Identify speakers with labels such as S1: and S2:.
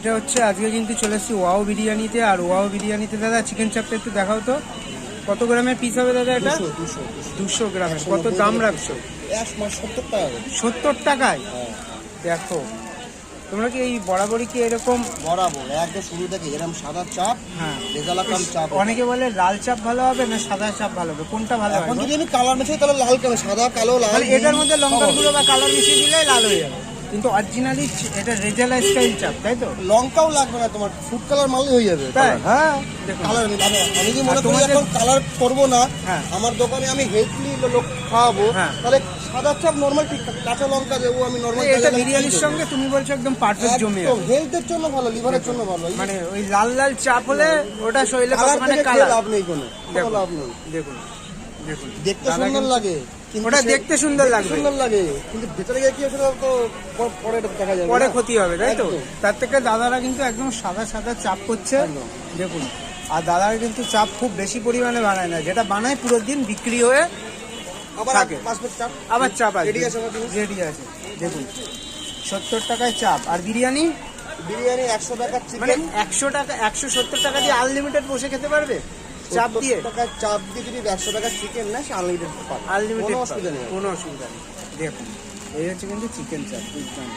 S1: এটা হচ্ছে আজকে কিন্তু চলে এসেছি ওয়াও বিরিয়ানিতে। আর ওয়াও বিরিয়ানিতে দাদা চিকেন চাপটা একটু দেখাও তো, কত গ্রামের পিস হবে দাদা এটা? 200 গ্রামের। কত দাম রাখছো?
S2: 70 টাকা।
S1: 70 টাকায়? দেখো তোমরা কি এই বরাবরই কি এরকম
S2: বরাবর একদম শুরু থেকে এরকম সাদা চাপ,
S1: হ্যাঁ
S2: রেজালাকাম চাপ।
S1: অনেকে বলে লাল চাপ ভালো হবে না সাদা চাপ ভালো হবে, কোনটা ভালো হবে?
S2: এখন যদি আমি কালার মেশাই তাহলে লাল কেন, সাদা কালো লাল।
S1: মানে এটার মধ্যে লঙ্কার গুঁড়ো বা কালার মিশিয়ে দিলে লাল হয়ে যাবে, কিন্তু অরিজিনালি এটা রেজালা স্টাইল চাপ, তাই তো?
S2: লঙ্কাও লাগবে না তোমার, ফুড কালার মারলে হয়ে যাবে।
S1: তাই?
S2: হ্যাঁ
S1: দেখুন।
S2: কালার আমি কি মনে করি
S1: তোমাদের-
S2: এখন কালার করবো না,
S1: হ্যাঁ।
S2: আমার দোকানে আমি হেলথলি লোক খাওয়াবো,
S1: হ্যাঁ।
S2: তাহলে সাদা চাপ নরমাল ঠিক কাঁচা লঙ্কা দেবো আমি নরমাল।
S1: এটা বিরিয়ানির সঙ্গে তুমি বলছো একদম পারফেক্ট জমে যাবে।
S2: হেলথের জন্য ভালো, লিভারের জন্য ভালো।
S1: মানে ওই লাল লাল চাপ হলে ওটা শরীরে
S2: কালার
S1: মানে
S2: থেকে
S1: কালার
S2: লাভ নেই কোনো,
S1: দেখুন।
S2: লাভ নেই।
S1: দেখুন দেখুন
S2: দেখতে
S1: দাদা
S2: সুন্দর
S1: কিন্তু-
S2: লাগে, কিন্তু
S1: ওটা দেখতে সুন্দর লাগবে,
S2: সুন্দর লাগে, কিন্তু ভেতরে গিয়ে কি সেটা তো পরে দেখা যাবে,
S1: পরে
S2: না?
S1: ক্ষতি হবে, তাই তো?
S2: একদম।
S1: তার থেকে দাদারা কিন্তু একদম সাদা সাদা চাপ করছে,
S2: একদম।
S1: দেখুন। আর দাদারা কিন্তু চাপ খুব বেশি পরিমাণে বানায় না, যেটা বানায় পুরো দিন বিক্রি হয়ে
S2: আবার
S1: থাকে।
S2: পাসপোর্ট চাপ
S1: আবার চাপ আছে,
S2: রেডি আছে আমার জন্য।
S1: রেডি আছে। দেখুন 70 টাকায় চাপ। আর বিরিয়ানি
S2: বিরিয়ানি 100 টাকা
S1: মানে
S2: চিকেন,
S1: 100 টাকা 170 টাকা দিয়ে আনলিমিটেড বসে খেতে পারবে চাপ দিয়ে।
S2: 70 টাকা চাপ দিয়ে যদি 100 টাকা চিকেন না, সে আনলিমিটেড পাবে,
S1: আনলিমিটেড
S2: কোনো অসুবিধা নেই।
S1: কোনো অসুবিধা নেই। দেখুন এই হচ্ছে কিন্তু চিকেন চাপ, বুঝলাম।